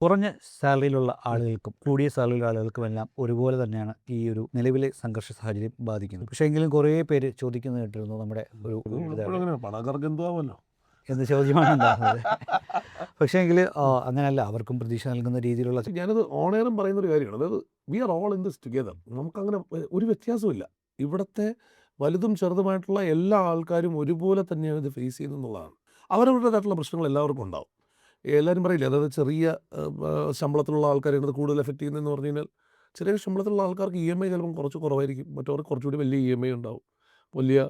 കുറഞ്ഞ സാലറിയിലുള്ള ആളുകൾക്കും കൂടിയ സാലറിയിലുള്ള ആളുകൾക്കുമെല്ലാം ഒരുപോലെ തന്നെയാണ് ഈ ഒരു നിലവിലെ സംഘർഷ സാഹചര്യം ബാധിക്കുന്നത്. പക്ഷേ എങ്കിലും കുറേ പേര് ചോദിക്കുന്നത് കേട്ടിരുന്നു നമ്മുടെ ഒരു പണക്കാർക്ക് എന്തുവാമല്ലോ എന്ന ചോദ്യമാണ് ഉണ്ടാകുന്നത്. പക്ഷേ എങ്കിൽ അങ്ങനെയല്ല, അവർക്കും പ്രതീക്ഷ നൽകുന്ന രീതിയിലുള്ള ഞാനത് ഓണേറും പറയുന്ന ഒരു കാര്യമാണ്. അതായത് we are all in this together. നമുക്കങ്ങനെ ഒരു വ്യത്യാസമില്ല. ഇവിടുത്തെ വലുതും ചെറുതുമായിട്ടുള്ള എല്ലാ ആൾക്കാരും ഒരുപോലെ തന്നെയാണ് ഇത് ഫേസ് ചെയ്യുന്നതെന്നുള്ളതാണ്. അവരവരുടേതായിട്ടുള്ള പ്രശ്നങ്ങൾ എല്ലാവർക്കും ഉണ്ടാവും. എല്ലാവരും പറയില്ലേ, അതായത് ചെറിയ ശമ്പളത്തിലുള്ള ആൾക്കാരാണ് ഇത് കൂടുതൽ എഫക്റ്റ് ചെയ്യുന്നതെന്ന് പറഞ്ഞു കഴിഞ്ഞാൽ, ചെറിയ ശമ്പളത്തിലുള്ള ആൾക്കാർക്ക് ഇ എം ഐ ചിലപ്പം കുറച്ച് കുറവായിരിക്കും. മറ്റവർക്ക് കുറച്ചുകൂടി വലിയ ഇ എം ഐ ഉണ്ടാവും, വലിയ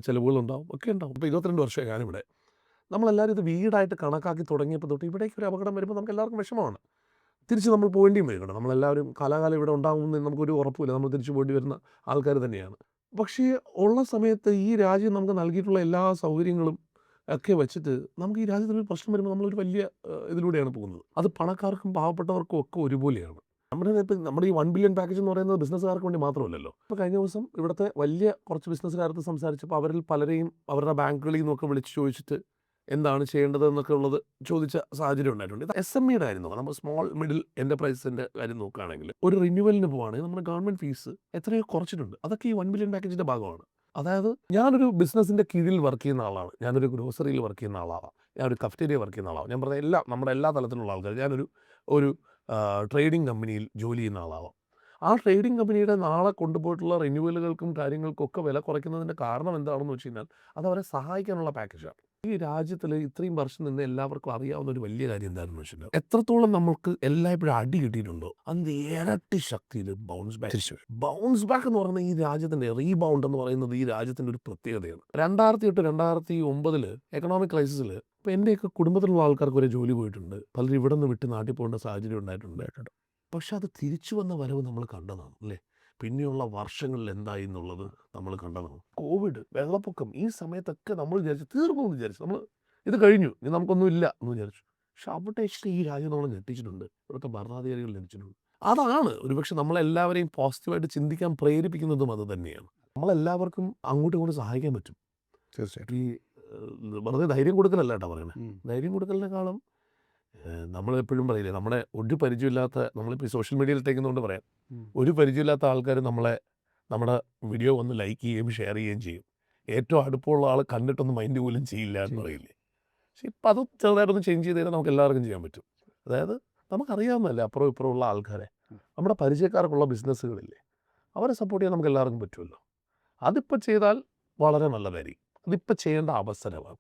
ചിലവുകളുണ്ടാവും, ഒക്കെ ഉണ്ടാവും. ഇപ്പോൾ 22 വർഷമായി ഞാനിവിടെ. നമ്മളെല്ലാവരും ഇത് വീടായിട്ട് കണക്കാക്കി തുടങ്ങിയപ്പോൾ തൊട്ട് ഇവിടേക്ക് ഒരു അപകടം വരുമ്പോൾ നമുക്ക് എല്ലാവർക്കും വിഷമമാണ്. തിരിച്ച് നമ്മൾ പോകേണ്ടിയും വരും കേട്ടോ. നമ്മളെല്ലാവരും കാലാകാലം ഇവിടെ ഉണ്ടാകുമെന്ന് നമുക്കൊരു ഉറപ്പില്ല. നമ്മൾ തിരിച്ചു പോകേണ്ടി വരുന്ന ആൾക്കാർ തന്നെയാണ്. പക്ഷേ ഉള്ള സമയത്ത് ഈ രാജ്യം നമുക്ക് നൽകിയിട്ടുള്ള എല്ലാ സൗകര്യങ്ങളും ഒക്കെ വെച്ചിട്ട് നമുക്ക് ഈ രാജ്യത്തിനൊരു പ്രശ്നം വരുമ്പോൾ നമ്മളൊരു വലിയ ഇതിലൂടെയാണ് പോകുന്നത്. അത് പണക്കാർക്കും പാവപ്പെട്ടവർക്കും ഒക്കെ ഒരുപോലെയാണ്. നമ്മുടെ ഈ 1 ബില്യൺ പാക്കേജ് എന്ന് പറയുന്നത് ബിസിനസ്സുകാർക്ക് വേണ്ടി മാത്രമല്ലല്ലോ. ഇപ്പോൾ കഴിഞ്ഞ ദിവസം ഇവിടുത്തെ വലിയ കുറച്ച് ബിസിനസ്സുകാരത്ത് സംസാരിച്ചപ്പോൾ അവരിൽ പലരെയും അവരുടെ ബാങ്കുകളിൽ നിന്നൊക്കെ വിളിച്ച് ചോദിച്ചിട്ട് എന്താണ് ചെയ്യേണ്ടത് എന്നൊക്കെ ഉള്ളത് ചോദിച്ച സാഹചര്യം ഉണ്ടായിട്ടുണ്ട്. ഇത് SMEയുടെ കാര്യം നോക്കാം. നമ്മൾ സ്മോൾ മിഡിൽ എൻ്റർപ്രൈസസിൻ്റെ കാര്യം നോക്കുകയാണെങ്കിൽ ഒരു റിന്യൂവലിന് പോവുകയാണെങ്കിൽ നമ്മുടെ ഗവൺമെൻറ് ഫീസ് എത്രയോ കുറച്ചിട്ടുണ്ട്. അതൊക്കെ ഈ 1 ബില്യൺ പാക്കേജിൻ്റെ ഭാഗമാണ്. അതായത് ഞാനൊരു ബിസിനസ്സിൻ്റെ കീഴിൽ വർക്ക് ചെയ്യുന്ന ആളാണ്. ഞാനൊരു ഗ്രോസറിയിൽ വർക്ക് ചെയ്യുന്ന ആളാണ്. ഞാനൊരു കഫറ്റേരിയ വർക്ക് ചെയ്യുന്ന ആളാണ്. ഞാൻ പറഞ്ഞ നമ്മുടെ എല്ലാ തലത്തിലുള്ള ആൾക്കാർ. ഞാനൊരു ട്രേഡിംഗ് കമ്പനിയിൽ ജോലി ചെയ്യുന്ന ആളാവാം. ആ ട്രേഡിംഗ് കമ്പനിയുടെ നാളെ കൊണ്ടുപോയിട്ടുള്ള റിന്യൂവലുകൾക്കും കാര്യങ്ങൾക്കൊക്കെ വില കുറയ്ക്കുന്നതിൻ്റെ കാരണം എന്താണെന്ന് വെച്ച് കഴിഞ്ഞാൽ അത് അവരെ സഹായിക്കാനുള്ള പാക്കേജാണ്. ഈ രാജ്യത്തിൽ ഇത്രയും വർഷം നിന്ന് എല്ലാവർക്കും അറിയാവുന്ന ഒരു വലിയ കാര്യം എന്താണെന്ന് വെച്ചിട്ടുണ്ടെങ്കിൽ, എത്രത്തോളം നമുക്ക് എല്ലായ്പ്പോഴും അടി കിട്ടിയിട്ടുണ്ടോ അതിൻ്റെ ഇരട്ടി ശക്തിയിൽ ബൗൺസ് ബാക്ക് എന്ന് പറയുന്നത് ഈ രാജ്യത്തിൻ്റെ റീബൗണ്ട് എന്ന് പറയുന്നത് ഈ രാജ്യത്തിൻ്റെ ഒരു പ്രത്യേകതയാണ്. 2008 2009 എക്കണോമിക് ക്രൈസിസിൽ ഇപ്പോൾ എൻ്റെയൊക്കെ കുടുംബത്തിലുള്ള ആൾക്കാർക്ക് ഒരു ജോലി പോയിട്ടുണ്ട്. പലരും ഇവിടെ നിന്ന് വിട്ട് നാട്ടിൽ പോകേണ്ട സാഹചര്യം ഉണ്ടായിട്ടുണ്ട്. പക്ഷെ അത് തിരിച്ചു വന്ന വരവ് നമ്മൾ കണ്ടതാണ് അല്ലേ. പിന്നെയുള്ള വർഷങ്ങളിൽ എന്തായി എന്നുള്ളത് നമ്മൾ കണ്ടതാണ്. കോവിഡ്, വെള്ളപ്പൊക്കം, ഈ സമയത്തൊക്കെ നമ്മൾ വിചാരിച്ചു തീർക്കുമെന്ന് വിചാരിച്ചു. നമ്മൾ ഇത് കഴിഞ്ഞു, ഇനി നമുക്കൊന്നും ഇല്ല എന്ന് വിചാരിച്ചു. പക്ഷെ അവിടെ ഈ രാജ്യം നമ്മൾ ഞെട്ടിച്ചിട്ടുണ്ട്. ഇവിടുത്തെ ഭരണാധികാരികൾ ഞെട്ടിച്ചിട്ടുണ്ട്. അതാണ് ഒരുപക്ഷെ നമ്മളെല്ലാവരെയും പോസിറ്റീവായിട്ട് ചിന്തിക്കാൻ പ്രേരിപ്പിക്കുന്നതും അത് തന്നെയാണ്. നമ്മളെല്ലാവർക്കും അങ്ങോട്ടും ഇങ്ങോട്ടും സഹായിക്കാൻ പറ്റും. തീർച്ചയായിട്ടും ഈ വെറുതെ ധൈര്യം കൊടുക്കലല്ല കേട്ടോ പറയുന്നത്. ധൈര്യം കൊടുക്കലിനേക്കാളും നമ്മളെപ്പോഴും പറയില്ലേ, നമ്മുടെ ഒരു പരിചയമില്ലാത്ത, നമ്മളിപ്പോൾ ഈ സോഷ്യൽ മീഡിയയിൽ ഇട്ടേക്കുന്നതുകൊണ്ട് പറയാം, ഒരു പരിചയമില്ലാത്ത ആൾക്കാർ നമ്മുടെ വീഡിയോ വന്ന് ലൈക്ക് ചെയ്യുകയും ഷെയർ ചെയ്യുകയും ചെയ്യും. ഏറ്റവും അടുപ്പമുള്ള ആൾ കണ്ടിട്ടൊന്നും മൈൻഡ് പോലും ചെയ്യില്ല എന്ന് പറയില്ലേ. പക്ഷെ ഇപ്പം അത് ചെറുതായിട്ടൊന്ന് ചേഞ്ച് ചെയ്ത് കഴിഞ്ഞാൽ നമുക്ക് എല്ലാവർക്കും ചെയ്യാൻ പറ്റും. അതായത് നമുക്കറിയാവുന്നതല്ലേ അപ്പുറം ഇപ്പുറമുള്ള ആൾക്കാരെ, നമ്മുടെ പരിചയക്കാർക്കുള്ള ബിസിനസ്സുകളില്ലേ, അവരെ സപ്പോർട്ട് ചെയ്യാൻ നമുക്ക് എല്ലാവർക്കും പറ്റുമല്ലോ. അതിപ്പോൾ ചെയ്താൽ വളരെ നല്ലതായിരിക്കും. അതിപ്പോൾ ചെയ്യേണ്ട അവസരമാണ്.